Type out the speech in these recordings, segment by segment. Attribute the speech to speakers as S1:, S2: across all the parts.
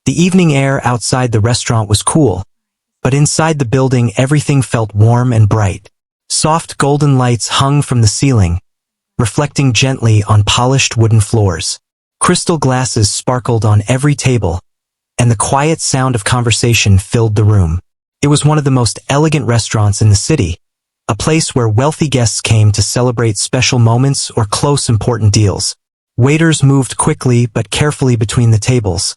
S1: The evening air outside the restaurant was cool, but inside the building everything felt warm and bright. Soft golden lights hung from the ceiling, reflecting gently on polished wooden floors. Crystal glasses sparkled on every table, and the quiet sound of conversation filled the room. It was one of the most elegant restaurants in the city, a place where wealthy guests came to celebrate special moments or close important deals. Waiters moved quickly but carefully between the tables,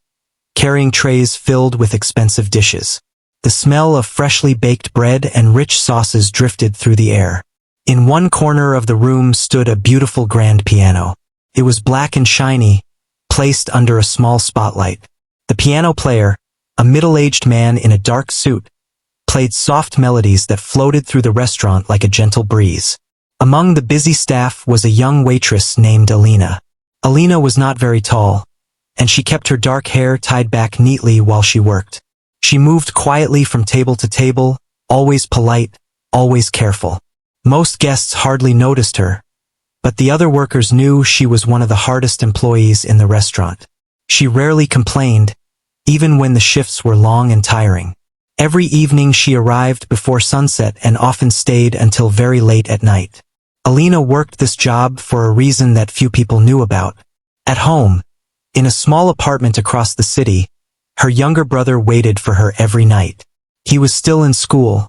S1: carrying trays filled with expensive dishes. The smell of freshly baked bread and rich sauces drifted through the air. In one corner of the room stood a beautiful grand piano. It was black and shiny, placed under a small spotlight. The piano player, a middle-aged man in a dark suit, played soft melodies that floated through the restaurant like a gentle breeze. Among the busy staff was a young waitress named Alina. Alina was not very tall, and she kept her dark hair tied back neatly while she worked. She moved quietly from table to table, always polite, always careful. Most guests hardly noticed her, but the other workers knew she was one of the hardest employees in the restaurant. She rarely complained, even when the shifts were long and tiring. Every evening she arrived before sunset and often stayed until very late at night. Alina worked this job for a reason that few people knew about. At home, in a small apartment across the city, her younger brother waited for her every night. He was still in school,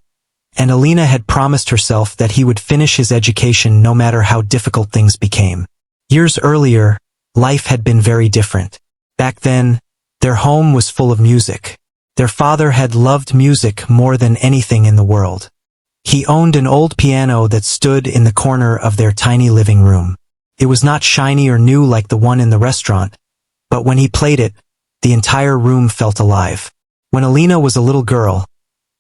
S1: and Alina had promised herself that he would finish his education no matter how difficult things became. Years earlier, life had been very different. Back then, their home was full of music. Their father had loved music more than anything in the world. He owned an old piano that stood in the corner of their tiny living room. It was not shiny or new like the one in the restaurant, but when he played it, the entire room felt alive. When Alina was a little girl,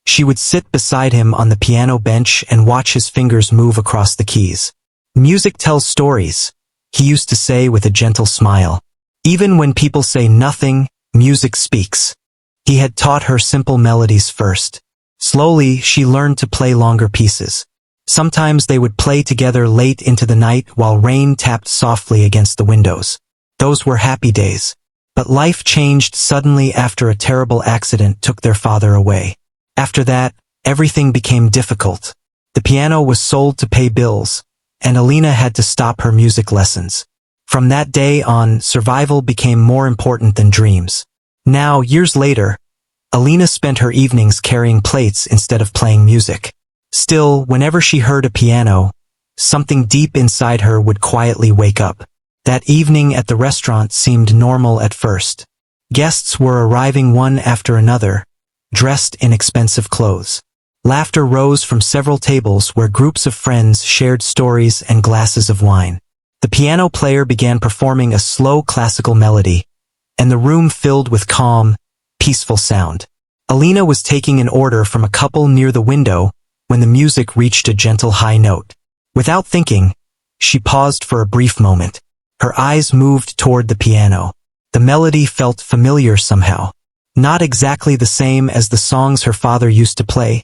S1: she would sit beside him on the piano bench and watch his fingers move across the keys. "Music tells stories," he used to say with a gentle smile. "Even when people say nothing, music speaks." He had taught her simple melodies first. Slowly, she learned to play longer pieces. Sometimes they would play together late into the night while rain tapped softly against the windows. Those were happy days. But life changed suddenly after a terrible accident took their father away. After that, everything became difficult. The piano was sold to pay bills, and Alina had to stop her music lessons. From that day on, survival became more important than dreams. Now, years later, Alina spent her evenings carrying plates instead of playing music. Still, whenever she heard a piano, something deep inside her would quietly wake up. That evening at the restaurant seemed normal at first. Guests were arriving one after another, dressed in expensive clothes. Laughter rose from several tables where groups of friends shared stories and glasses of wine. The piano player began performing a slow classical melody, and the room filled with calm, peaceful sound. Alina was taking an order from a couple near the window when the music reached a gentle high note. Without thinking, she paused for a brief moment. Her eyes moved toward the piano. The melody felt familiar somehow. Not exactly the same as the songs her father used to play,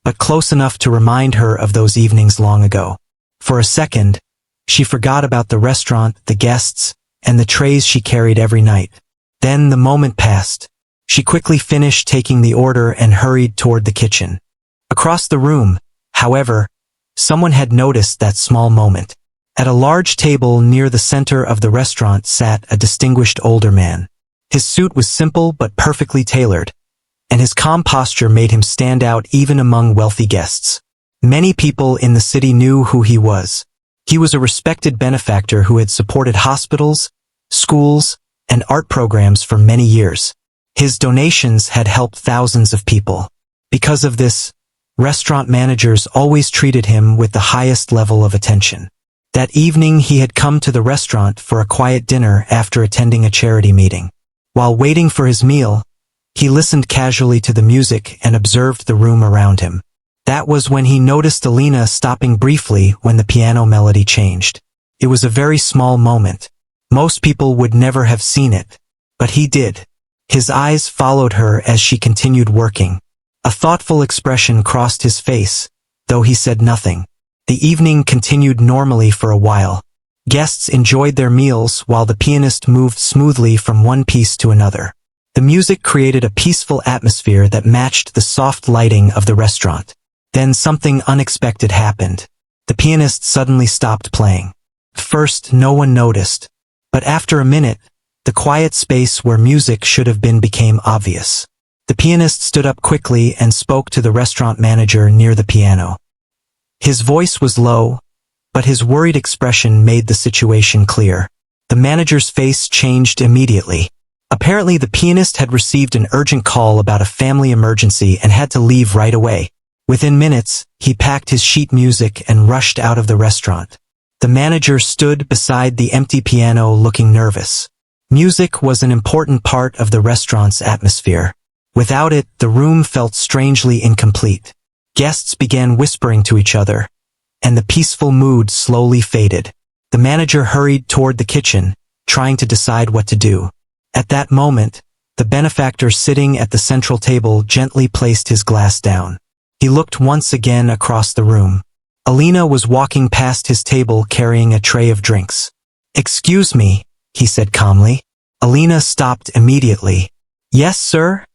S1: but close enough to remind her of those evenings long ago. For a second, she forgot about the restaurant, the guests, and the trays she carried every night. Then the moment passed. She quickly finished taking the order and hurried toward the kitchen. Across the room, however, someone had noticed that small moment. At a large table near the center of the restaurant sat a distinguished older man. His suit was simple but perfectly tailored, and his calm posture made him stand out even among wealthy guests. Many people in the city knew who he was. He was a respected benefactor who had supported hospitals, schools, and art programs for many years. His donations had helped thousands of people. Because of this, restaurant managers always treated him with the highest level of attention. That evening he had come to the restaurant for a quiet dinner after attending a charity meeting. While waiting for his meal, he listened casually to the music and observed the room around him. That was when he noticed Alina stopping briefly when the piano melody changed. It was a very small moment. Most people would never have seen it, but he did. His eyes followed her as she continued working. A thoughtful expression crossed his face, though he said nothing. The evening continued normally for a while. Guests enjoyed their meals while the pianist moved smoothly from one piece to another. The music created a peaceful atmosphere that matched the soft lighting of the restaurant. Then something unexpected happened. The pianist suddenly stopped playing. First, no one noticed, but after a minute, the quiet space where music should have been became obvious. The pianist stood up quickly and spoke to the restaurant manager near the piano. His voice was low, but his worried expression made the situation clear. The manager's face changed immediately. Apparently, the pianist had received an urgent call about a family emergency and had to leave right away. Within minutes, he packed his sheet music and rushed out of the restaurant. The manager stood beside the empty piano looking nervous. Music was an important part of the restaurant's atmosphere. Without it, the room felt strangely incomplete. Guests began whispering to each other, and the peaceful mood slowly faded. The manager hurried toward the kitchen, trying to decide what to do. At that moment, the benefactor sitting at the central table gently placed his glass down. He looked once again across the room. Alina was walking past his table carrying a tray of drinks. "Excuse me," he said calmly. Alina stopped immediately. "Yes, sir?"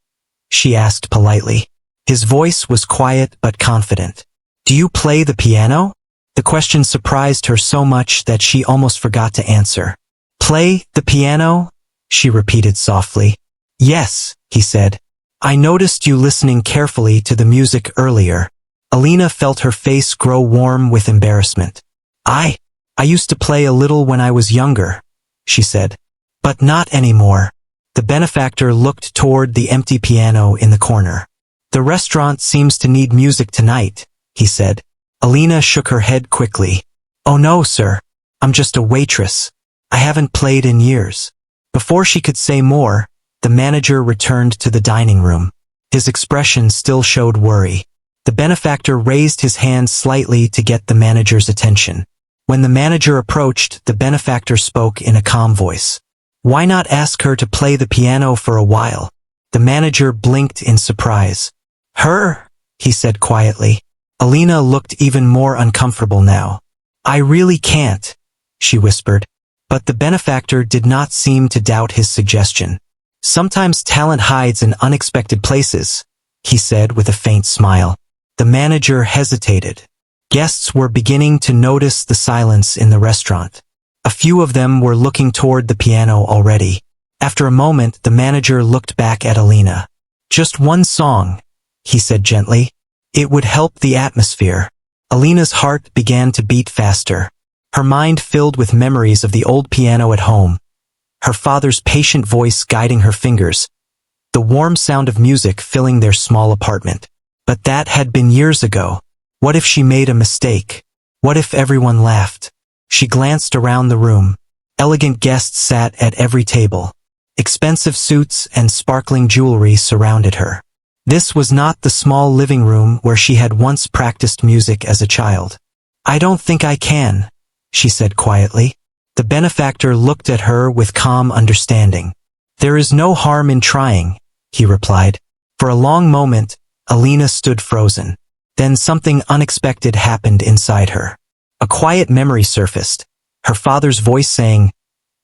S1: she asked politely. His voice was quiet but confident. "Do you play the piano?" The question surprised her so much that she almost forgot to answer. "Play the piano?" she repeated softly. "Yes," he said. "I noticed you listening carefully to the music earlier." Alina felt her face grow warm with embarrassment. I used to play a little when I was younger," she said. "But not anymore." The benefactor looked toward the empty piano in the corner. "The restaurant seems to need music tonight," he said. Alina shook her head quickly. "Oh no, sir. I'm just a waitress. I haven't played in years." Before she could say more, the manager returned to the dining room. His expression still showed worry. The benefactor raised his hand slightly to get the manager's attention. When the manager approached, the benefactor spoke in a calm voice. "Why not ask her to play the piano for a while?" The manager blinked in surprise. "Her?" he said quietly. Alina looked even more uncomfortable now. "I really can't," she whispered. But the benefactor did not seem to doubt his suggestion. "Sometimes talent hides in unexpected places," he said with a faint smile. The manager hesitated. Guests were beginning to notice the silence in the restaurant. A few of them were looking toward the piano already. After a moment, the manager looked back at Alina. "Just one song," he said gently. "It would help the atmosphere." Alina's heart began to beat faster. Her mind filled with memories of the old piano at home, her father's patient voice guiding her fingers, the warm sound of music filling their small apartment. But that had been years ago. What if she made a mistake? What if everyone laughed? She glanced around the room. Elegant guests sat at every table. Expensive suits and sparkling jewelry surrounded her. This was not the small living room where she had once practiced music as a child. "I don't think I can," she said quietly. The benefactor looked at her with calm understanding. "There is no harm in trying," he replied. For a long moment, Alina stood frozen. Then something unexpected happened inside her. A quiet memory surfaced, her father's voice saying,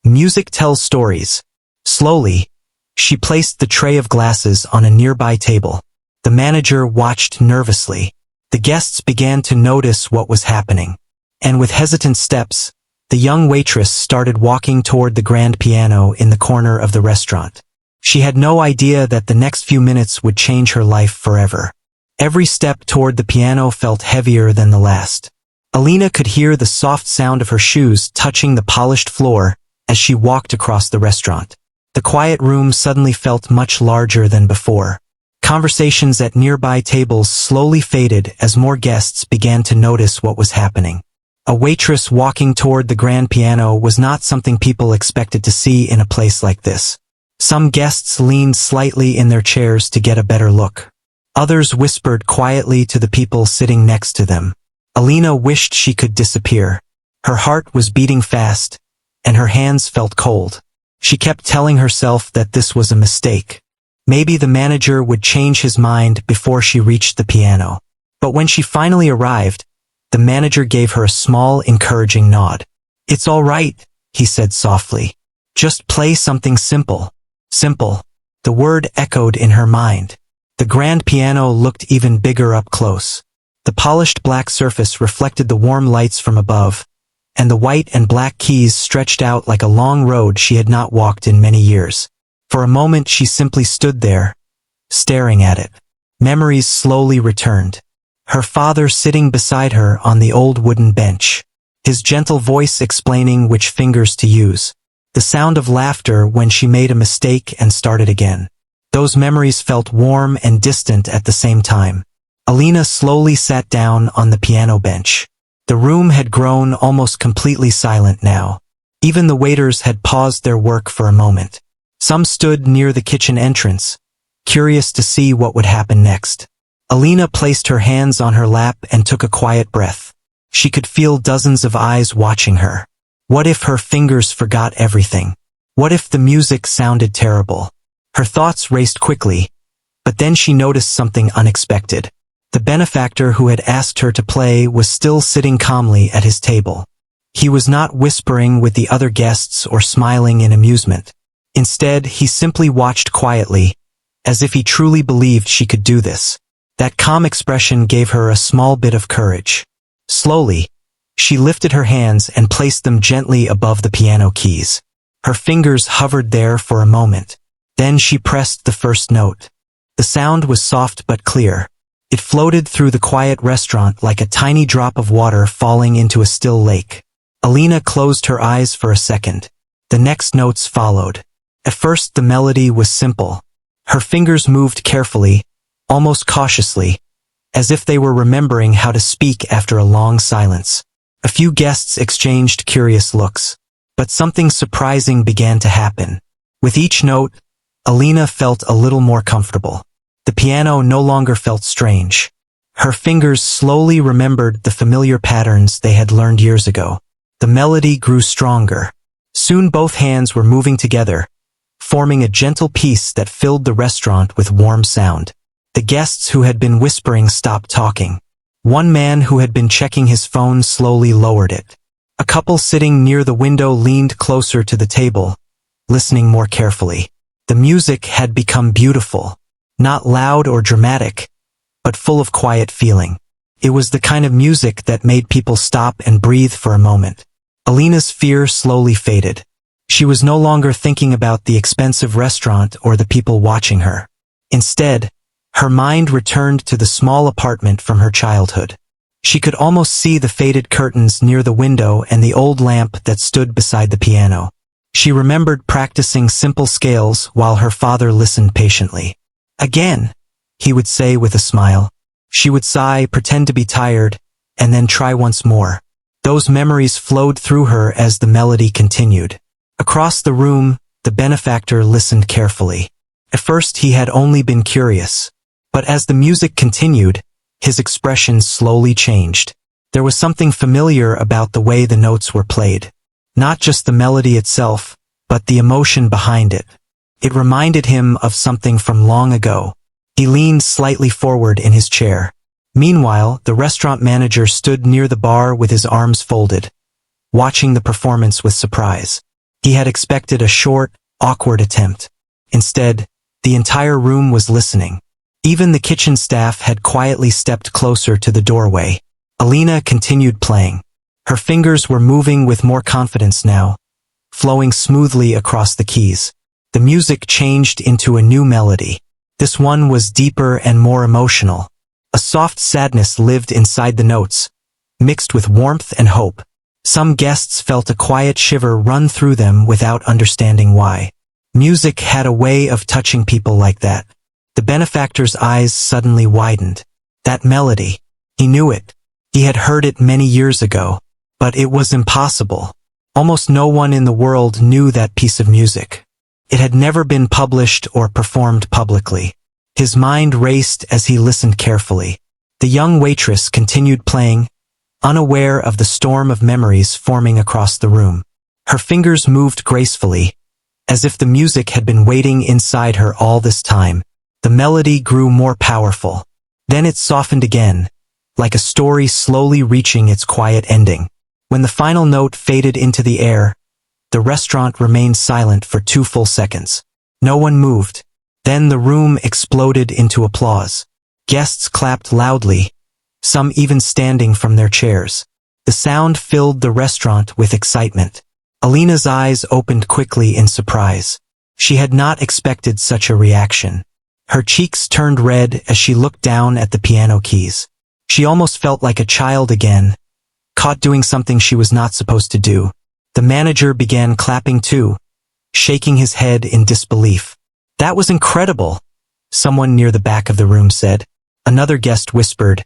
S1: "Music tells stories." Slowly, she placed the tray of glasses on a nearby table. The manager watched nervously. The guests began to notice what was happening. And with hesitant steps, the young waitress started walking toward the grand piano in the corner of the restaurant. She had no idea that the next few minutes would change her life forever. Every step toward the piano felt heavier than the last. Alina could hear the soft sound of her shoes touching the polished floor as she walked across the restaurant. The quiet room suddenly felt much larger than before. Conversations at nearby tables slowly faded as more guests began to notice what was happening. A waitress walking toward the grand piano was not something people expected to see in a place like this. Some guests leaned slightly in their chairs to get a better look. Others whispered quietly to the people sitting next to them. Alina wished she could disappear. Her heart was beating fast, and her hands felt cold. She kept telling herself that this was a mistake. Maybe the manager would change his mind before she reached the piano. But when she finally arrived, the manager gave her a small, encouraging nod. "It's all right," he said softly. "Just play something simple." Simple. The word echoed in her mind. The grand piano looked even bigger up close. The polished black surface reflected the warm lights from above, and the white and black keys stretched out like a long road she had not walked in many years. For a moment she simply stood there, staring at it. Memories slowly returned. Her father sitting beside her on the old wooden bench. His gentle voice explaining which fingers to use. The sound of laughter when she made a mistake and started again. Those memories felt warm and distant at the same time. Alina slowly sat down on the piano bench. The room had grown almost completely silent now. Even the waiters had paused their work for a moment. Some stood near the kitchen entrance, curious to see what would happen next. Alina placed her hands on her lap and took a quiet breath. She could feel dozens of eyes watching her. What if her fingers forgot everything? What if the music sounded terrible? Her thoughts raced quickly, but then she noticed something unexpected. The benefactor who had asked her to play was still sitting calmly at his table. He was not whispering with the other guests or smiling in amusement. Instead, he simply watched quietly, as if he truly believed she could do this. That calm expression gave her a small bit of courage. Slowly, she lifted her hands and placed them gently above the piano keys. Her fingers hovered there for a moment. Then she pressed the first note. The sound was soft but clear. It floated through the quiet restaurant like a tiny drop of water falling into a still lake. Alina closed her eyes for a second. The next notes followed. At first the melody was simple. Her fingers moved carefully, almost cautiously, as if they were remembering how to speak after a long silence. A few guests exchanged curious looks, but something surprising began to happen. With each note, Alina felt a little more comfortable. The piano no longer felt strange. Her fingers slowly remembered the familiar patterns they had learned years ago. The melody grew stronger. Soon both hands were moving together, forming a gentle piece that filled the restaurant with warm sound. The guests who had been whispering stopped talking. One man who had been checking his phone slowly lowered it. A couple sitting near the window leaned closer to the table, listening more carefully. The music had become beautiful, not loud or dramatic, but full of quiet feeling. It was the kind of music that made people stop and breathe for a moment. Alina's fear slowly faded. She was no longer thinking about the expensive restaurant or the people watching her. Instead, her mind returned to the small apartment from her childhood. She could almost see the faded curtains near the window and the old lamp that stood beside the piano. She remembered practicing simple scales while her father listened patiently. Again, he would say with a smile. She would sigh, pretend to be tired, and then try once more. Those memories flowed through her as the melody continued. Across the room, the benefactor listened carefully. At first he had only been curious, but as the music continued, his expression slowly changed. There was something familiar about the way the notes were played. Not just the melody itself, but the emotion behind it. It reminded him of something from long ago. He leaned slightly forward in his chair. Meanwhile, the restaurant manager stood near the bar with his arms folded, watching the performance with surprise. He had expected a short, awkward attempt. Instead, the entire room was listening. Even the kitchen staff had quietly stepped closer to the doorway. Alina continued playing. Her fingers were moving with more confidence now, flowing smoothly across the keys. The music changed into a new melody. This one was deeper and more emotional. A soft sadness lived inside the notes, mixed with warmth and hope. Some guests felt a quiet shiver run through them without understanding why. Music had a way of touching people like that. The benefactor's eyes suddenly widened. That melody. He knew it. He had heard it many years ago. But it was impossible. Almost no one in the world knew that piece of music. It had never been published or performed publicly. His mind raced as he listened carefully. The young waitress continued playing, unaware of the storm of memories forming across the room. Her fingers moved gracefully, as if the music had been waiting inside her all this time. The melody grew more powerful. Then it softened again, like a story slowly reaching its quiet ending. When the final note faded into the air, the restaurant remained silent for 2 full seconds. No one moved. Then the room exploded into applause. Guests clapped loudly, some even standing from their chairs. The sound filled the restaurant with excitement. Alina's eyes opened quickly in surprise. She had not expected such a reaction. Her cheeks turned red as she looked down at the piano keys. She almost felt like a child again, caught doing something she was not supposed to do. The manager began clapping too, shaking his head in disbelief. "That was incredible," someone near the back of the room said. Another guest whispered,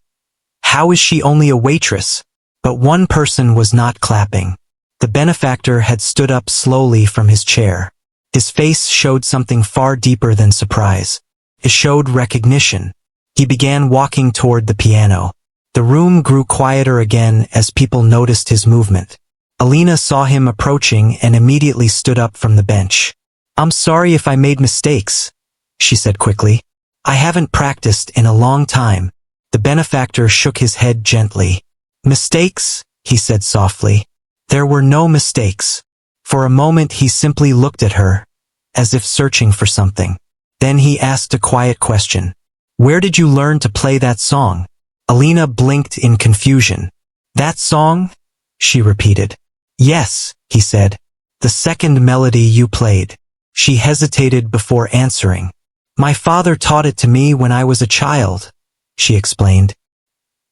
S1: "How is she only a waitress?" But one person was not clapping. The benefactor had stood up slowly from his chair. His face showed something far deeper than surprise. It showed recognition. He began walking toward the piano. The room grew quieter again as people noticed his movement. Alina saw him approaching and immediately stood up from the bench. "I'm sorry if I made mistakes," she said quickly. "I haven't practiced in a long time." The benefactor shook his head gently. "Mistakes?" he said softly. "There were no mistakes." For a moment he simply looked at her, as if searching for something. Then he asked a quiet question. "Where did you learn to play that song?" Alina blinked in confusion. "That song?" she repeated. "Yes," he said. "The second melody you played." She hesitated before answering. "My father taught it to me when I was a child," she explained.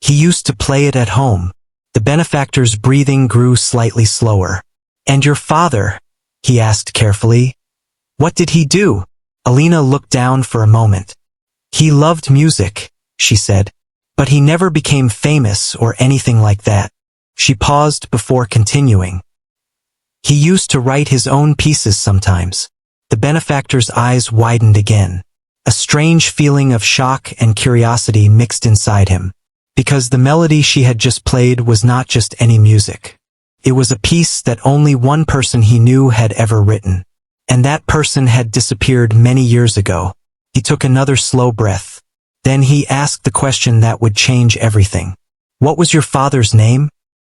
S1: "He used to play it at home." The benefactor's breathing grew slightly slower. "And your father?" he asked carefully. "What did he do?" Alina looked down for a moment. "He loved music," she said. "But he never became famous or anything like that." She paused before continuing. "He used to write his own pieces sometimes." The benefactor's eyes widened again. A strange feeling of shock and curiosity mixed inside him. Because the melody she had just played was not just any music. It was a piece that only one person he knew had ever written. And that person had disappeared many years ago. He took another slow breath. Then he asked the question that would change everything. "What was your father's name?"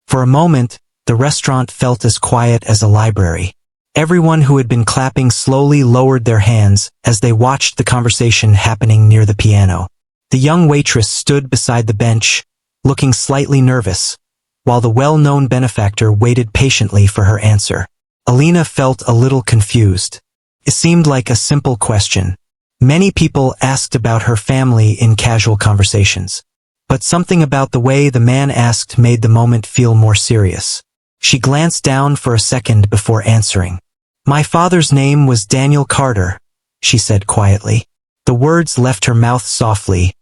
S1: For a moment, the restaurant felt as quiet as a library. Everyone who had been clapping slowly lowered their hands as they watched the conversation happening near the piano. The young waitress stood beside the bench, looking slightly nervous, while the well-known benefactor waited patiently for her answer. Alina felt a little confused. It seemed like a simple question. Many people asked about her family in casual conversations. But something about the way the man asked made the moment feel more serious. She glanced down for a second before answering. "My father's name was Daniel Carter," she said quietly. The words left her mouth softly,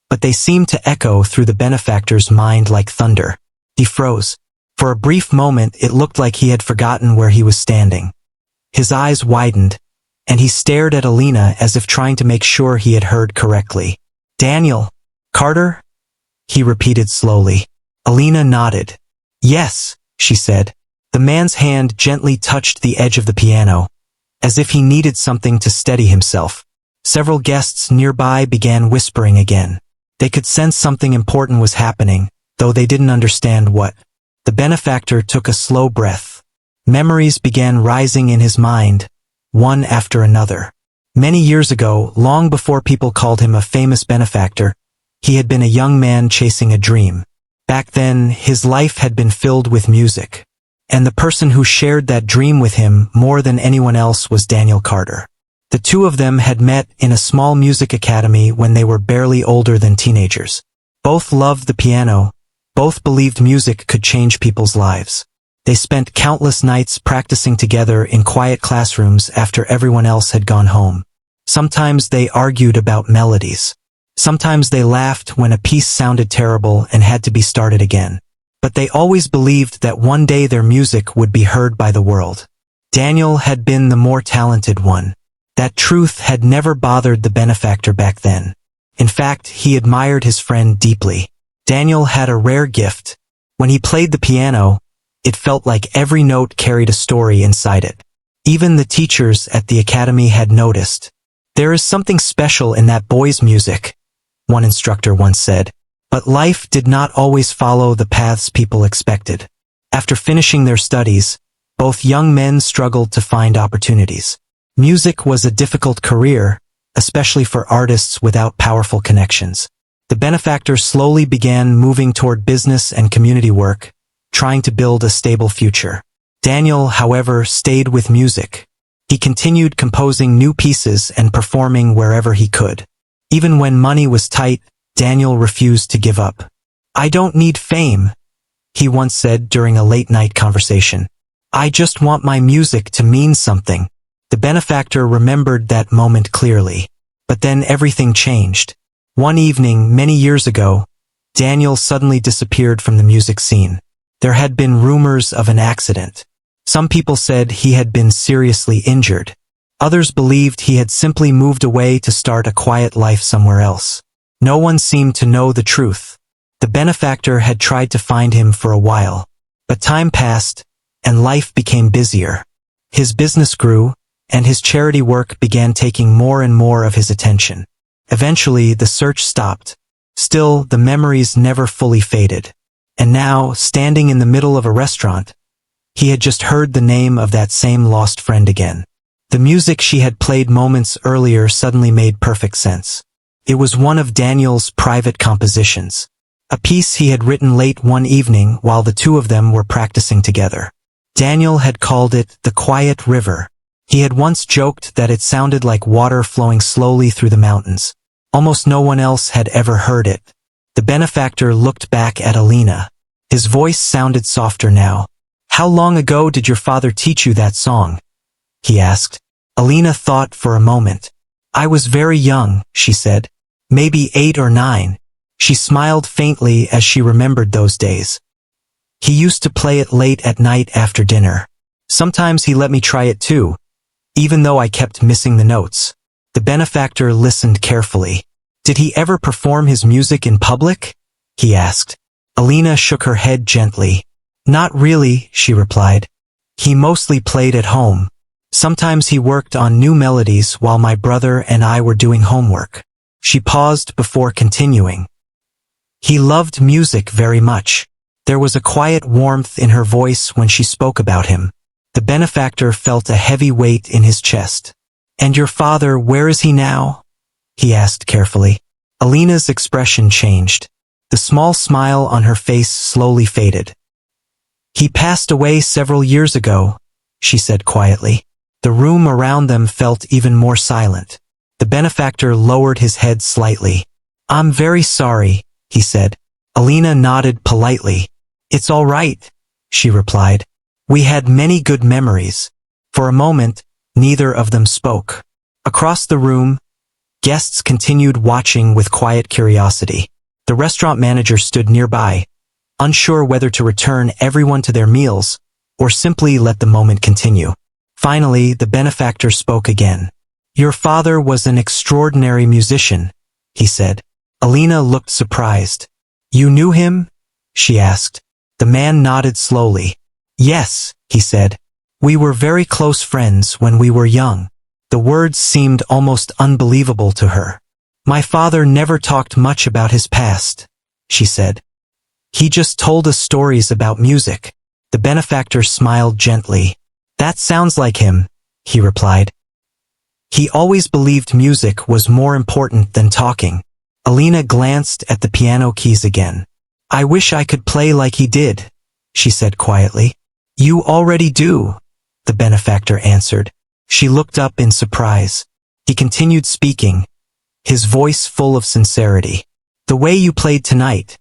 S1: but they seemed to echo through the benefactor's mind like thunder. He froze. For a brief moment it looked like he had forgotten where he was standing. His eyes widened, and he stared at Alina as if trying to make sure he had heard correctly. "Daniel Carter?" he repeated slowly. Alina nodded. "Yes," she said. The man's hand gently touched the edge of the piano, as if he needed something to steady himself. Several guests nearby began whispering again. They could sense something important was happening, though they didn't understand what. The benefactor took a slow breath. Memories began rising in his mind, one after another. Many years ago, long before people called him a famous benefactor, he had been a young man chasing a dream. Back then, his life had been filled with music. And the person who shared that dream with him more than anyone else was Daniel Carter. The two of them had met in a small music academy when they were barely older than teenagers. Both loved the piano. Both believed music could change people's lives. They spent countless nights practicing together in quiet classrooms after everyone else had gone home. Sometimes they argued about melodies. Sometimes they laughed when a piece sounded terrible and had to be started again. But they always believed that one day their music would be heard by the world. Daniel had been the more talented one. That truth had never bothered the benefactor back then. In fact, he admired his friend deeply. Daniel had a rare gift. When he played the piano, it felt like every note carried a story inside it. Even the teachers at the academy had noticed. "There is something special in that boy's music," one instructor once said. But life did not always follow the paths people expected. After finishing their studies, both young men struggled to find opportunities. Music was a difficult career, especially for artists without powerful connections. The Benefactor slowly began moving toward business and community work, trying to build a stable future. Daniel, however, stayed with music. He continued composing new pieces and performing wherever he could. Even when money was tight, Daniel refused to give up. "I don't need fame," he once said during a late-night conversation. "I just want my music to mean something." The Benefactor remembered that moment clearly. But then everything changed. One evening, many years ago, Daniel suddenly disappeared from the music scene. There had been rumors of an accident. Some people said he had been seriously injured. Others believed he had simply moved away to start a quiet life somewhere else. No one seemed to know the truth. The Benefactor had tried to find him for a while. But time passed, and life became busier. His business grew, and his charity work began taking more and more of his attention. Eventually, the search stopped. Still, the memories never fully faded. And now, standing in the middle of a restaurant, he had just heard the name of that same lost friend again. The music she had played moments earlier suddenly made perfect sense. It was one of Daniel's private compositions. A piece he had written late one evening while the two of them were practicing together. Daniel had called it The Quiet River. He had once joked that it sounded like water flowing slowly through the mountains. Almost no one else had ever heard it. The Benefactor looked back at Alina. His voice sounded softer now. "How long ago did your father teach you that song?" he asked. Alina thought for a moment. "I was very young," she said. "Maybe 8 or 9. She smiled faintly as she remembered those days. "He used to play it late at night after dinner. Sometimes he let me try it too, even though I kept missing the notes." The Benefactor listened carefully. "Did he ever perform his music in public?" he asked. Alina shook her head gently. "Not really," she replied. "He mostly played at home. Sometimes he worked on new melodies while my brother and I were doing homework." She paused before continuing. "He loved music very much." There was a quiet warmth in her voice when she spoke about him. The Benefactor felt a heavy weight in his chest. "And your father, where is he now?" he asked carefully. Alina's expression changed. The small smile on her face slowly faded. "He passed away several years ago," she said quietly. The room around them felt even more silent. The Benefactor lowered his head slightly. "I'm very sorry," he said. Alina nodded politely. "It's all right," she replied. "We had many good memories." For a moment, neither of them spoke. Across the room, guests continued watching with quiet curiosity. The restaurant manager stood nearby, unsure whether to return everyone to their meals or simply let the moment continue. Finally, the Benefactor spoke again. "Your father was an extraordinary musician," he said. Alina looked surprised. "You knew him?" she asked. The man nodded slowly. "Yes," he said. "We were very close friends when we were young." The words seemed almost unbelievable to her. "My father never talked much about his past," she said. "He just told us stories about music." The Benefactor smiled gently. "That sounds like him," he replied. "He always believed music was more important than talking." Alina glanced at the piano keys again. "I wish I could play like he did," she said quietly. "You already do," the Benefactor answered. She looked up in surprise. He continued speaking, his voice full of sincerity. "The way you played tonight,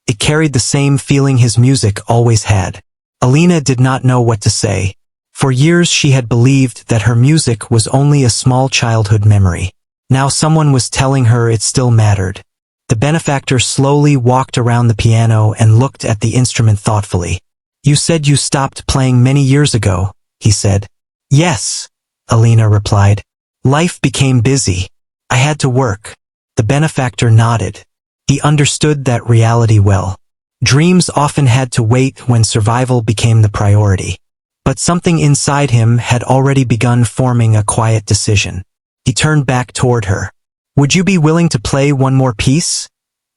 S1: it carried the same feeling his music always had." Alina did not know what to say. For years she had believed that her music was only a small childhood memory. Now someone was telling her it still mattered. The Benefactor slowly walked around the piano and looked at the instrument thoughtfully. "You said you stopped playing many years ago," he said. "Yes," Alina replied. "Life became busy. I had to work." The Benefactor nodded. He understood that reality well. Dreams often had to wait when survival became the priority. But something inside him had already begun forming a quiet decision. He turned back toward her. "Would you be willing to play one more piece?"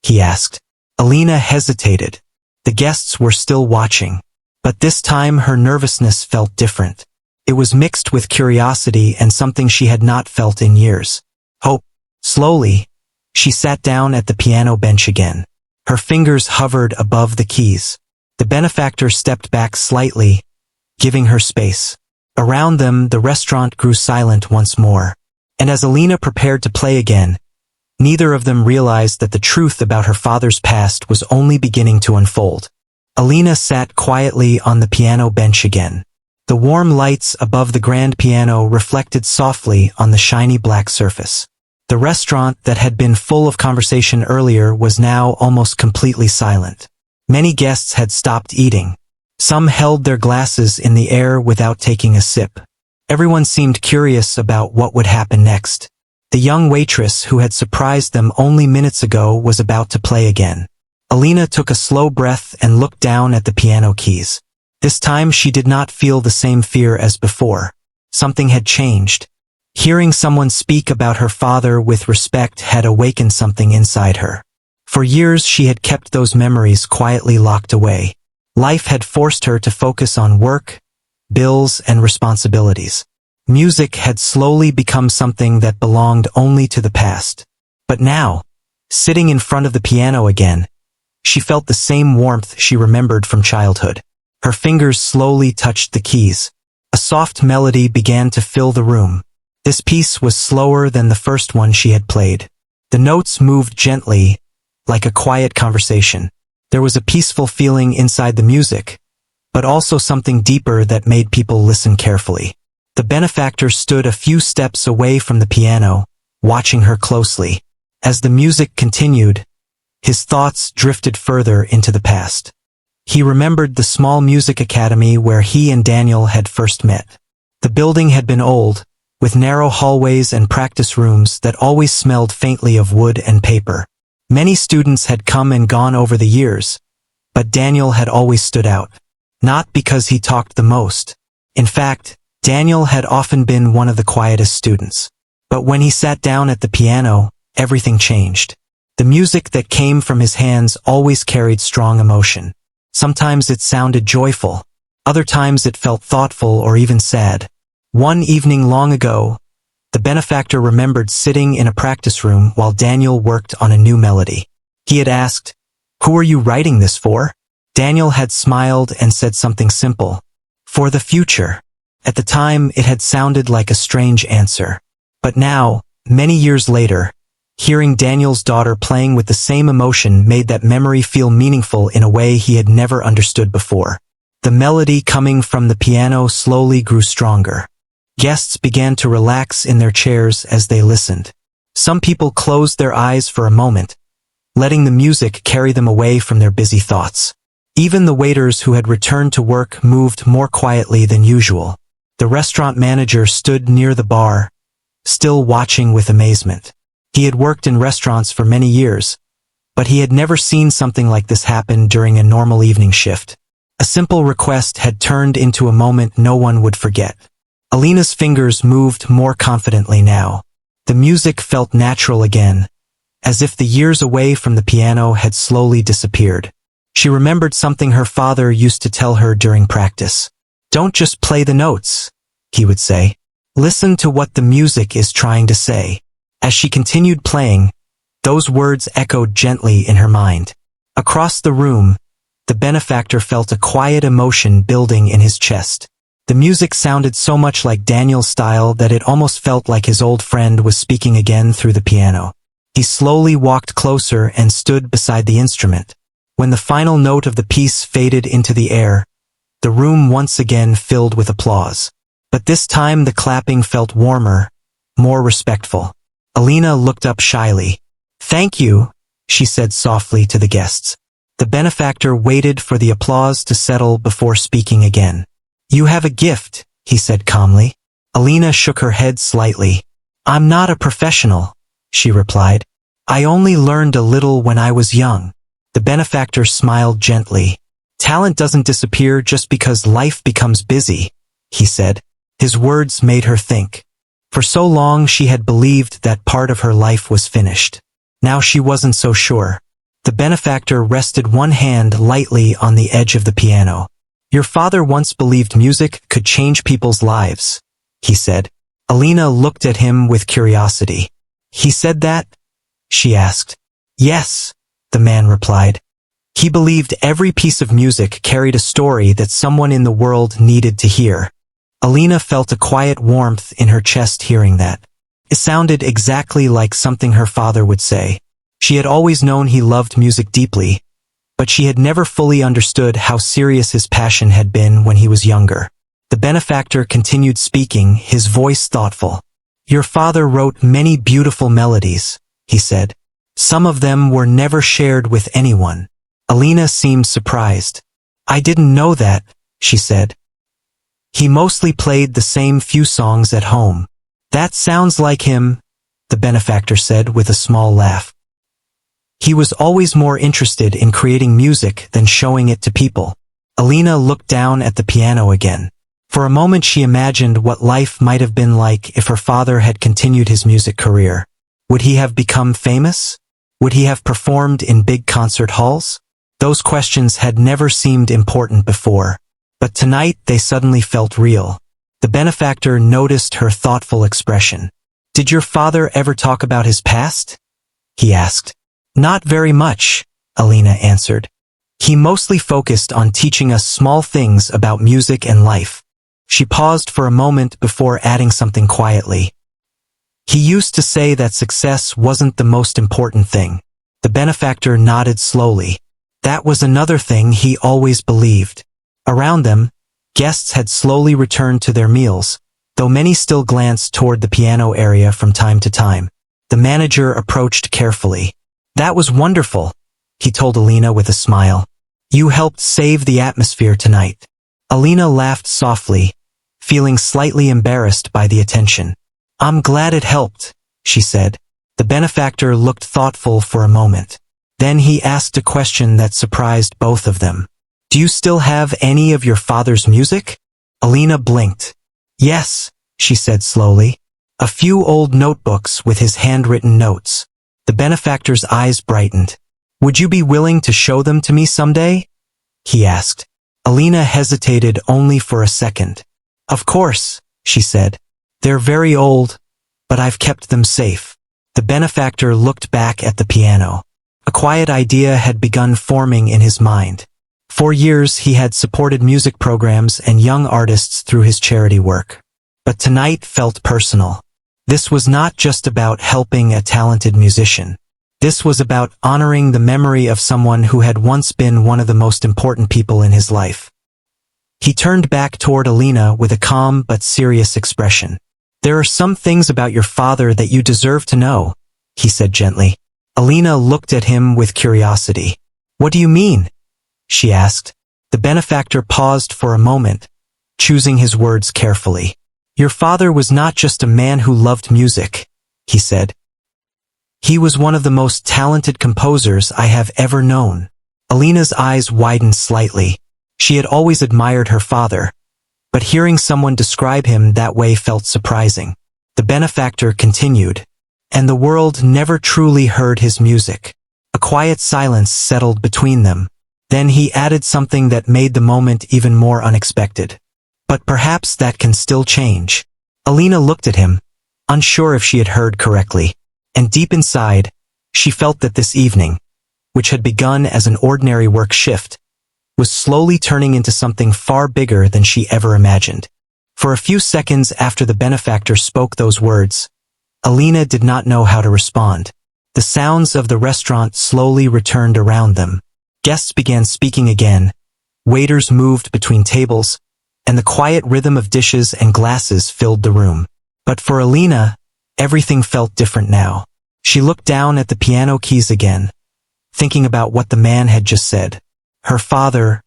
S1: he asked. Alina hesitated. The guests were still watching. But this time her nervousness felt different. It was mixed with curiosity and something she had not felt in years. Hope. Slowly, she sat down at the piano bench again. Her fingers hovered above the keys. The benefactor stepped back slightly, giving her space. Around them, the restaurant grew silent once more. And as Alina prepared to play again, neither of them realized that the truth about her father's past was only beginning to unfold. Alina sat quietly on the piano bench again. The warm lights above the grand piano reflected softly on the shiny black surface. The restaurant that had been full of conversation earlier was now almost completely silent. Many guests had stopped eating. Some held their glasses in the air without taking a sip. Everyone seemed curious about what would happen next. The young waitress who had surprised them only minutes ago was about to play again. Alina took a slow breath and looked down at the piano keys. This time she did not feel the same fear as before. Something had changed. Hearing someone speak about her father with respect had awakened something inside her. For years she had kept those memories quietly locked away. Life had forced her to focus on work, bills, and responsibilities. Music had slowly become something that belonged only to the past. But now, sitting in front of the piano again, she felt the same warmth she remembered from childhood. Her fingers slowly touched the keys. A soft melody began to fill the room. This piece was slower than the first one she had played. The notes moved gently, like a quiet conversation. There was a peaceful feeling inside the music, but also something deeper that made people listen carefully. The benefactor stood a few steps away from the piano, watching her closely. As the music continued, his thoughts drifted further into the past. He remembered the small music academy where he and Daniel had first met. The building had been old, with narrow hallways and practice rooms that always smelled faintly of wood and paper. Many students had come and gone over the years, but Daniel had always stood out. Not because he talked the most. In fact, Daniel had often been one of the quietest students. But when he sat down at the piano, everything changed. The music that came from his hands always carried strong emotion. Sometimes it sounded joyful. Other times it felt thoughtful or even sad. One evening long ago, the benefactor remembered sitting in a practice room while Daniel worked on a new melody. He had asked, "Who are you writing this for?" Daniel had smiled and said something simple. "For the future." At the time, it had sounded like a strange answer. But now, many years later, hearing Daniel's daughter playing with the same emotion made that memory feel meaningful in a way he had never understood before. The melody coming from the piano slowly grew stronger. Guests began to relax in their chairs as they listened. Some people closed their eyes for a moment, letting the music carry them away from their busy thoughts. Even the waiters who had returned to work moved more quietly than usual. The restaurant manager stood near the bar, still watching with amazement. He had worked in restaurants for many years, but he had never seen something like this happen during a normal evening shift. A simple request had turned into a moment no one would forget. Alina's fingers moved more confidently now. The music felt natural again, as if the years away from the piano had slowly disappeared. She remembered something her father used to tell her during practice. "Don't just play the notes," he would say. "Listen to what the music is trying to say." As she continued playing, those words echoed gently in her mind. Across the room, the benefactor felt a quiet emotion building in his chest. The music sounded so much like Daniel's style that it almost felt like his old friend was speaking again through the piano. He slowly walked closer and stood beside the instrument. When the final note of the piece faded into the air, the room once again filled with applause. But this time the clapping felt warmer, more respectful. Alina looked up shyly. "Thank you," she said softly to the guests. The benefactor waited for the applause to settle before speaking again. "You have a gift," he said calmly. Alina shook her head slightly. "I'm not a professional," she replied. "I only learned a little when I was young." The benefactor smiled gently. "Talent doesn't disappear just because life becomes busy," he said. His words made her think. For so long she had believed that part of her life was finished. Now she wasn't so sure. The benefactor rested one hand lightly on the edge of the piano. "Your father once believed music could change people's lives," he said. Alina looked at him with curiosity. He said that? She asked. Yes, the man replied. He believed every piece of music carried a story that someone in the world needed to hear. Alina felt a quiet warmth in her chest hearing that. It sounded exactly like something her father would say. She had always known he loved music deeply, but she had never fully understood how serious his passion had been when he was younger. The benefactor continued speaking, his voice thoughtful. Your father wrote many beautiful melodies, he said. Some of them were never shared with anyone. Alina seemed surprised. I didn't know that, she said. He mostly played the same few songs at home. That sounds like him, the benefactor said with a small laugh. He was always more interested in creating music than showing it to people. Alina looked down at the piano again. For a moment she imagined what life might have been like if her father had continued his music career. Would he have become famous? Would he have performed in big concert halls? Those questions had never seemed important before, but tonight they suddenly felt real. The benefactor noticed her thoughtful expression. Did your father ever talk about his past? He asked. Not very much, Alina answered. He mostly focused on teaching us small things about music and life. She paused for a moment before adding something quietly. He used to say that success wasn't the most important thing. The benefactor nodded slowly. That was another thing he always believed. Around them, guests had slowly returned to their meals, though many still glanced toward the piano area from time to time. The manager approached carefully. That was wonderful, he told Alina with a smile. You helped save the atmosphere tonight. Alina laughed softly, feeling slightly embarrassed by the attention. I'm glad it helped, she said. The benefactor looked thoughtful for a moment. Then he asked a question that surprised both of them. Do you still have any of your father's music? Alina blinked. Yes, she said slowly. A few old notebooks with his handwritten notes. The benefactor's eyes brightened. Would you be willing to show them to me someday? He asked. Alina hesitated only for a second. Of course, she said. They're very old, but I've kept them safe. The benefactor looked back at the piano. A quiet idea had begun forming in his mind. For years he had supported music programs and young artists through his charity work. But tonight felt personal. This was not just about helping a talented musician. This was about honoring the memory of someone who had once been one of the most important people in his life. He turned back toward Alina with a calm but serious expression. There are some things about your father that you deserve to know, he said gently. Alina looked at him with curiosity. What do you mean? She asked. The benefactor paused for a moment, choosing his words carefully. Your father was not just a man who loved music, he said. He was one of the most talented composers I have ever known. Alina's eyes widened slightly. She had always admired her father, but hearing someone describe him that way felt surprising. The benefactor continued, and the world never truly heard his music. A quiet silence settled between them. Then he added something that made the moment even more unexpected. But perhaps that can still change. Alina looked at him, unsure if she had heard correctly, and deep inside, she felt that this evening, which had begun as an ordinary work shift, was slowly turning into something far bigger than she ever imagined. For a few seconds after the benefactor spoke those words, Alina did not know how to respond. The sounds of the restaurant slowly returned around them. Guests began speaking again, waiters moved between tables, and the quiet rhythm of dishes and glasses filled the room. But for Alina, everything felt different now. She looked down at the piano keys again, thinking about what the man had just said. Her father,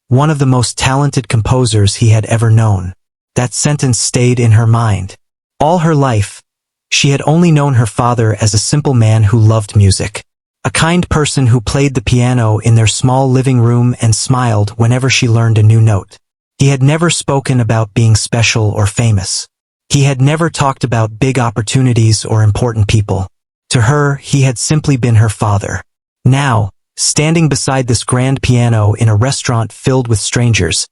S1: one of the most talented composers he had ever known. That sentence stayed in her mind. All her life, she had only known her father as a simple man who loved music. A kind person who played the piano in their small living room and smiled whenever she learned a new note. He had never spoken about being special or famous. He had never talked about big opportunities or important people. To her, he had simply been her father. Now, standing beside this grand piano in a restaurant filled with strangers,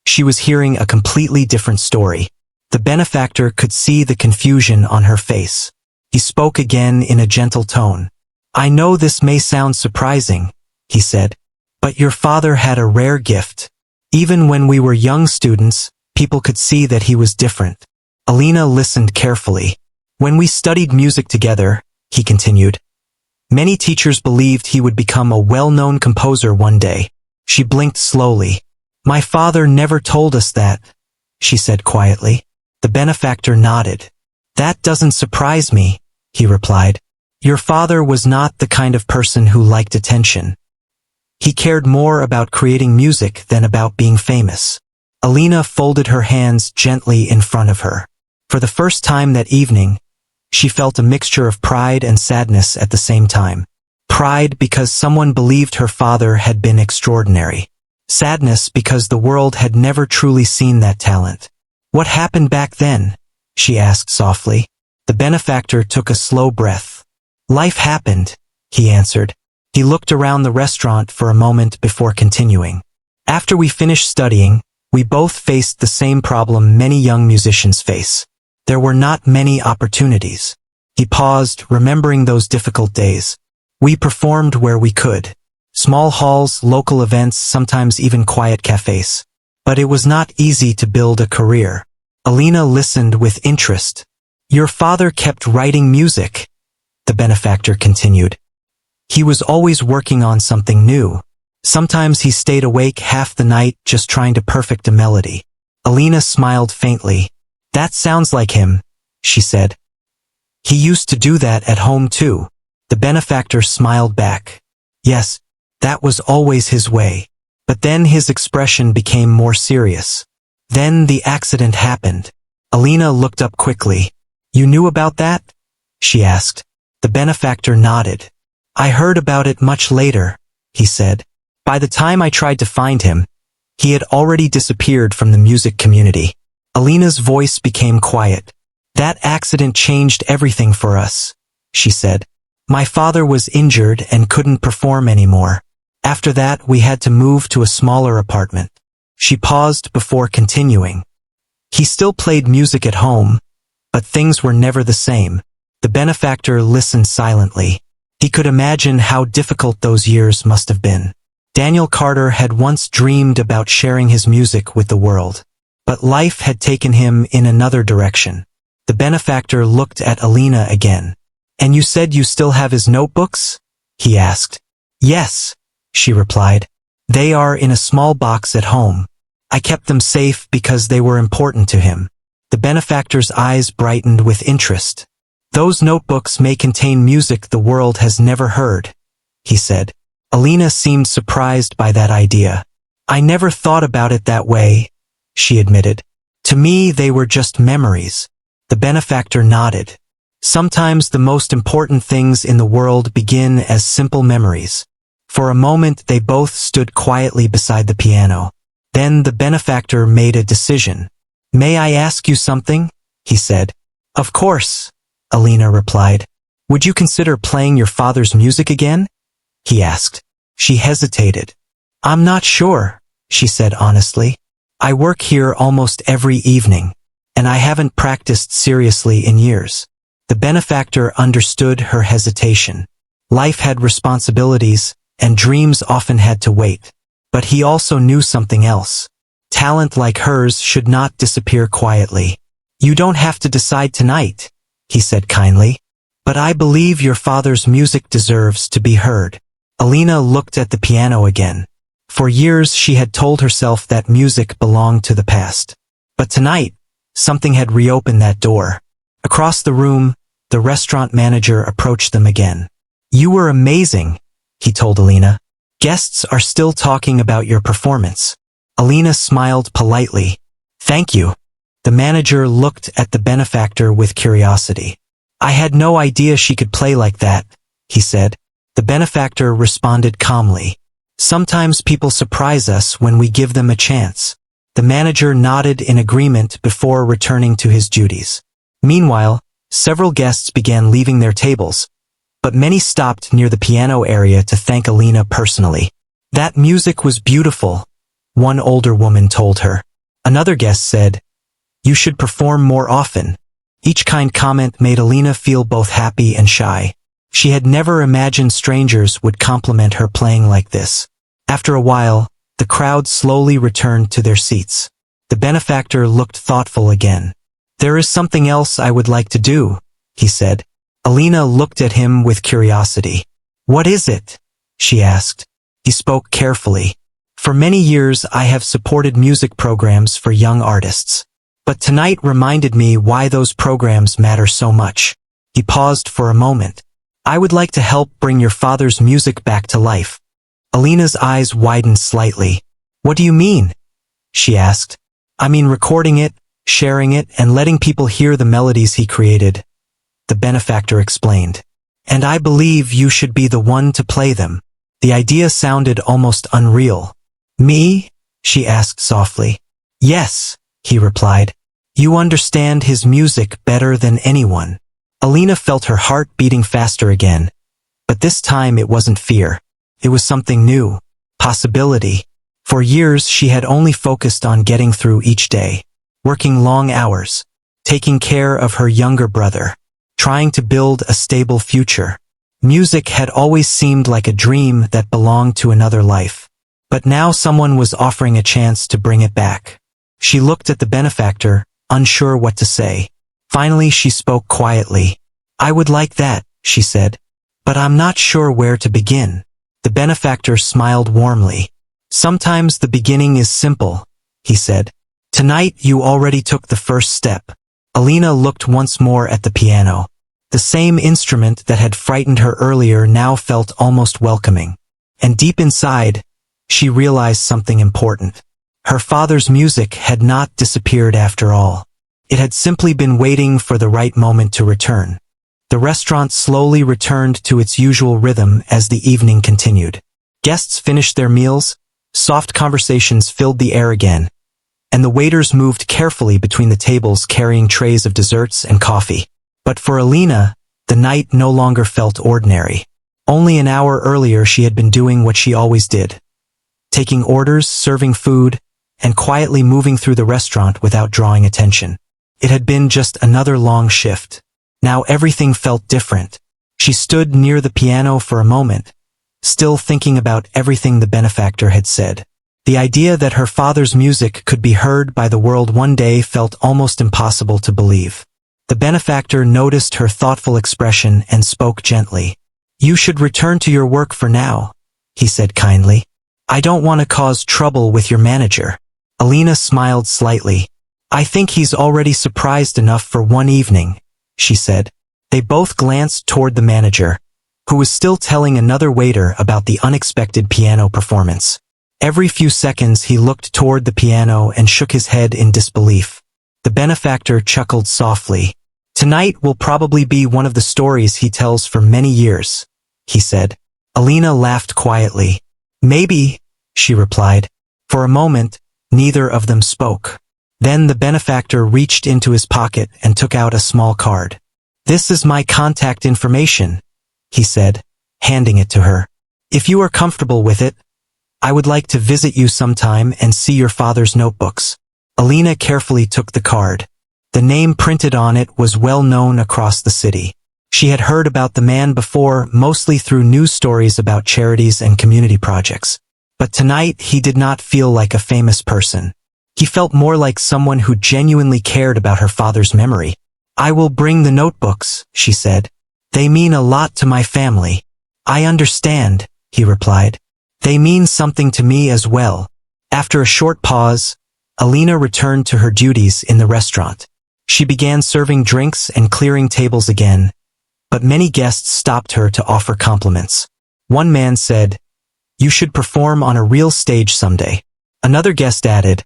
S1: she was hearing a completely different story. The benefactor could see the confusion on her face. He spoke again in a gentle tone. "I know this may sound surprising," he said, "but your father had a rare gift. Even when we were young students, people could see that he was different." Alina listened carefully. "When we studied music together," he continued, "many teachers believed he would become a well-known composer one day." She blinked slowly. "My father never told us that," she said quietly. The benefactor nodded. "That doesn't surprise me," he replied. "Your father was not the kind of person who liked attention. He cared more about creating music than about being famous." Alina folded her hands gently in front of her. For the first time that evening, she felt a mixture of pride and sadness at the same time. Pride because someone believed her father had been extraordinary. Sadness because the world had never truly seen that talent. "What happened back then?" she asked softly. The benefactor took a slow breath. "Life happened," he answered. He looked around the restaurant for a moment before continuing. "After we finished studying, we both faced the same problem many young musicians face. There were not many opportunities." He paused, remembering those difficult days. "We performed where we could. Small halls, local events, sometimes even quiet cafes. But it was not easy to build a career." Alina listened with interest. "Your father kept writing music," the benefactor continued. "He was always working on something new. Sometimes he stayed awake half the night just trying to perfect a melody." Alina smiled faintly. "That sounds like him," she said. "He used to do that at home too." The benefactor smiled back. "Yes, that was always his way." But then his expression became more serious. "Then the accident happened." Alina looked up quickly. "You knew about that?" she asked. The benefactor nodded. "I heard about it much later," he said. "By the time I tried to find him, he had already disappeared from the music community." Alina's voice became quiet. "That accident changed everything for us," she said. "My father was injured and couldn't perform anymore. After that, we had to move to a smaller apartment." She paused before continuing. "He still played music at home, but things were never the same." The benefactor listened silently. He could imagine how difficult those years must have been. Daniel Carter had once dreamed about sharing his music with the world. But life had taken him in another direction. The benefactor looked at Alina again. "And you said you still have his notebooks?" he asked. "Yes," she replied. "They are in a small box at home. I kept them safe because they were important to him." The benefactor's eyes brightened with interest. "Those notebooks may contain music the world has never heard," he said. Alina seemed surprised by that idea. "I never thought about it that way," she admitted. "To me, they were just memories." The benefactor nodded. "Sometimes the most important things in the world begin as simple memories." For a moment they both stood quietly beside the piano. Then the benefactor made a decision. "May I ask you something?" he said. "Of course," Alina replied. "Would you consider playing your father's music again?" he asked. She hesitated. "I'm not sure," she said honestly. "I work here almost every evening, and I haven't practiced seriously in years." The benefactor understood her hesitation. Life had responsibilities, and dreams often had to wait. But he also knew something else. Talent like hers should not disappear quietly. "You don't have to decide tonight," he said kindly. "But I believe your father's music deserves to be heard." Alina looked at the piano again. For years she had told herself that music belonged to the past. But tonight, something had reopened that door. Across the room, the restaurant manager approached them again. "You were amazing," he told Alina. "Guests are still talking about your performance." Alina smiled politely. "Thank you." The manager looked at the benefactor with curiosity. "I had no idea she could play like that," he said. The benefactor responded calmly. "Sometimes people surprise us when we give them a chance." The manager nodded in agreement before returning to his duties. Meanwhile, several guests began leaving their tables, but many stopped near the piano area to thank Alina personally. "That music was beautiful," one older woman told her. Another guest said, "You should perform more often." Each kind comment made Alina feel both happy and shy. She had never imagined strangers would compliment her playing like this. After a while, the crowd slowly returned to their seats. The benefactor looked thoughtful again. "There is something else I would like to do," he said. Alina looked at him with curiosity. "What is it?" she asked. He spoke carefully. "For many years I have supported music programs for young artists. But tonight reminded me why those programs matter so much." He paused for a moment. "I would like to help bring your father's music back to life." Alina's eyes widened slightly. "What do you mean?" she asked. "I mean recording it, sharing it, and letting people hear the melodies he created," the benefactor explained. "And I believe you should be the one to play them." The idea sounded almost unreal. "Me?" she asked softly. "Yes," he replied. "You understand his music better than anyone." Alina felt her heart beating faster again. But this time it wasn't fear. It was something new. Possibility. For years she had only focused on getting through each day. Working long hours. Taking care of her younger brother. Trying to build a stable future. Music had always seemed like a dream that belonged to another life. But now someone was offering a chance to bring it back. She looked at the benefactor, unsure what to say. Finally she spoke quietly. "I would like that," she said. "But I'm not sure where to begin." The benefactor smiled warmly. "Sometimes the beginning is simple," he said. "Tonight you already took the first step." Alina looked once more at the piano. The same instrument that had frightened her earlier now felt almost welcoming. And deep inside, she realized something important. Her father's music had not disappeared after all. It had simply been waiting for the right moment to return. The restaurant slowly returned to its usual rhythm as the evening continued. Guests finished their meals, soft conversations filled the air again, and the waiters moved carefully between the tables carrying trays of desserts and coffee. But for Alina, the night no longer felt ordinary. Only an hour earlier she had been doing what she always did. Taking orders, serving food, and quietly moving through the restaurant without drawing attention. It had been just another long shift. Now everything felt different. She stood near the piano for a moment, still thinking about everything the benefactor had said. The idea that her father's music could be heard by the world one day felt almost impossible to believe. The benefactor noticed her thoughtful expression and spoke gently. "You should return to your work for now," he said kindly. "I don't want to cause trouble with your manager." Alina smiled slightly. "I think he's already surprised enough for one evening," she said. They both glanced toward the manager, who was still telling another waiter about the unexpected piano performance. Every few seconds he looked toward the piano and shook his head in disbelief. The benefactor chuckled softly. "Tonight will probably be one of the stories he tells for many years," he said. Alina laughed quietly. "Maybe," she replied. For a moment, neither of them spoke. Then the benefactor reached into his pocket and took out a small card. "This is my contact information," he said, handing it to her. "If you are comfortable with it, I would like to visit you sometime and see your father's notebooks." Alina carefully took the card. The name printed on it was well known across the city. She had heard about the man before, mostly through news stories about charities and community projects. But tonight he did not feel like a famous person. He felt more like someone who genuinely cared about her father's memory. "I will bring the notebooks," she said. "They mean a lot to my family." "I understand," he replied. "They mean something to me as well." After a short pause, Alina returned to her duties in the restaurant. She began serving drinks and clearing tables again, but many guests stopped her to offer compliments. One man said, "You should perform on a real stage someday." Another guest added,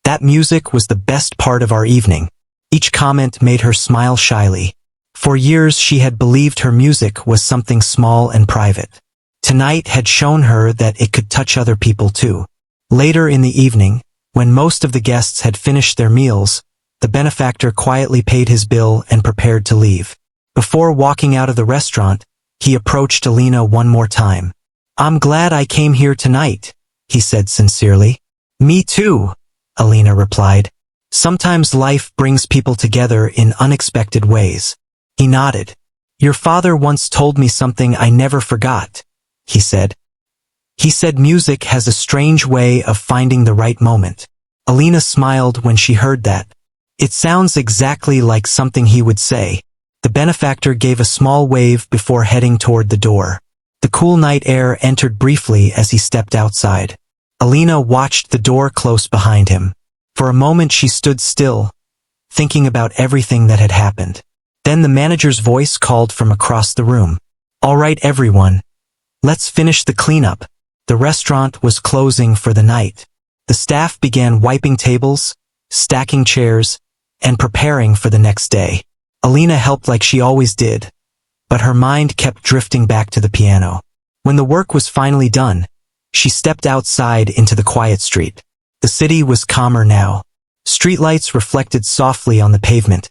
S1: "That music was the best part of our evening." Each comment made her smile shyly. For years she had believed her music was something small and private. Tonight had shown her that it could touch other people too. Later in the evening, when most of the guests had finished their meals, the benefactor quietly paid his bill and prepared to leave. Before walking out of the restaurant, he approached Alina one more time. "I'm glad I came here tonight," he said sincerely. "Me too," Alina replied. Sometimes life brings people together in unexpected ways. He nodded. Your father once told me something I never forgot, he said. He said music has a strange way of finding the right moment. Alina smiled when she heard that. It sounds exactly like something he would say. The benefactor gave a small wave before heading toward the door. The cool night air entered briefly as he stepped outside. Alina watched the door close behind him. For a moment she stood still, thinking about everything that had happened. Then the manager's voice called from across the room. All right, everyone. Let's finish the cleanup. The restaurant was closing for the night. The staff began wiping tables, stacking chairs, and preparing for the next day. Alina helped like she always did, but her mind kept drifting back to the piano. When the work was finally done, she stepped outside into the quiet street. The city was calmer now. Streetlights reflected softly on the pavement,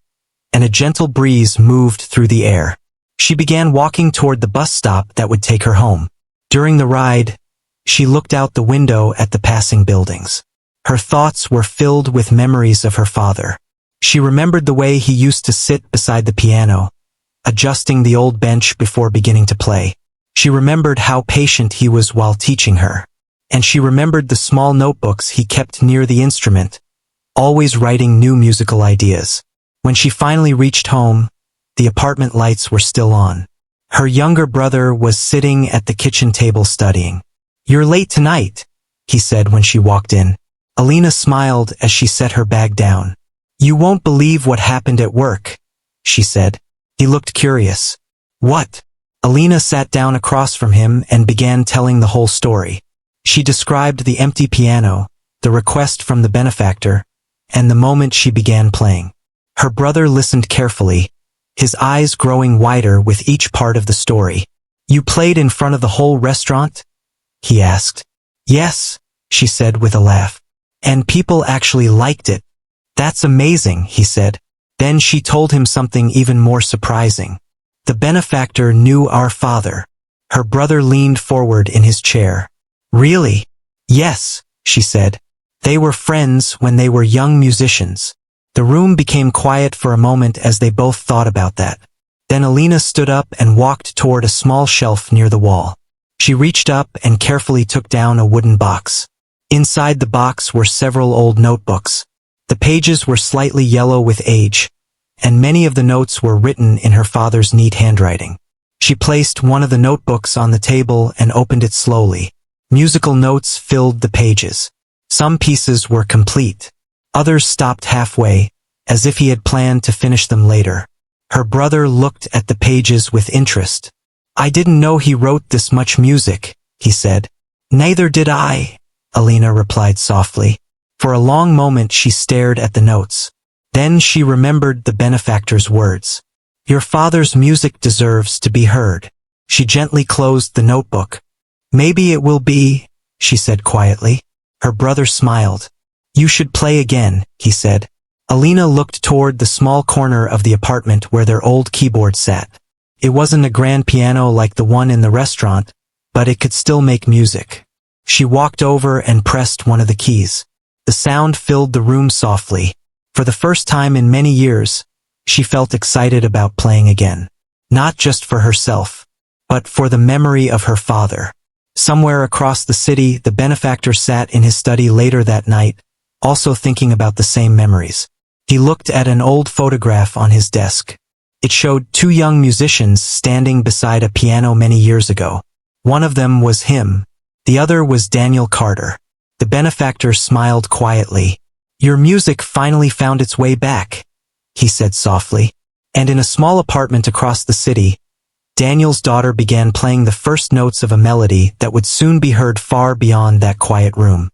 S1: and a gentle breeze moved through the air. She began walking toward the bus stop that would take her home. During the ride, she looked out the window at the passing buildings. Her thoughts were filled with memories of her father. She remembered the way he used to sit beside the piano, adjusting the old bench before beginning to play. She remembered how patient he was while teaching her. And she remembered the small notebooks he kept near the instrument, always writing new musical ideas. When she finally reached home, the apartment lights were still on. Her younger brother was sitting at the kitchen table studying. You're late tonight, he said when she walked in. Alina smiled as she set her bag down. You won't believe what happened at work, she said. He looked curious. What? Alina sat down across from him and began telling the whole story. She described the empty piano, the request from the benefactor, and the moment she began playing. Her brother listened carefully, his eyes growing wider with each part of the story. You played in front of the whole restaurant? He asked. Yes, she said with a laugh. And people actually liked it. That's amazing, he said. Then she told him something even more surprising. The benefactor knew our father. Her brother leaned forward in his chair. Really? Yes, she said. They were friends when they were young musicians. The room became quiet for a moment as they both thought about that. Then Alina stood up and walked toward a small shelf near the wall. She reached up and carefully took down a wooden box. Inside the box were several old notebooks. The pages were slightly yellow with age, and many of the notes were written in her father's neat handwriting. She placed one of the notebooks on the table and opened it slowly. Musical notes filled the pages. Some pieces were complete. Others stopped halfway, as if he had planned to finish them later. Her brother looked at the pages with interest. I didn't know he wrote this much music, he said. Neither did I, Alina replied softly. For a long moment she stared at the notes. Then she remembered the benefactor's words. Your father's music deserves to be heard. She gently closed the notebook. Maybe it will be, she said quietly. Her brother smiled. You should play again, he said. Alina looked toward the small corner of the apartment where their old keyboard sat. It wasn't a grand piano like the one in the restaurant, but it could still make music. She walked over and pressed one of the keys. The sound filled the room softly. For the first time in many years, she felt excited about playing again. Not just for herself, but for the memory of her father. Somewhere across the city, the benefactor sat in his study later that night, also thinking about the same memories. He looked at an old photograph on his desk. It showed two young musicians standing beside a piano many years ago. One of them was him. The other was Daniel Carter. The benefactor smiled quietly. Your music finally found its way back, he said softly. And in a small apartment across the city, Daniel's daughter began playing the first notes of a melody that would soon be heard far beyond that quiet room.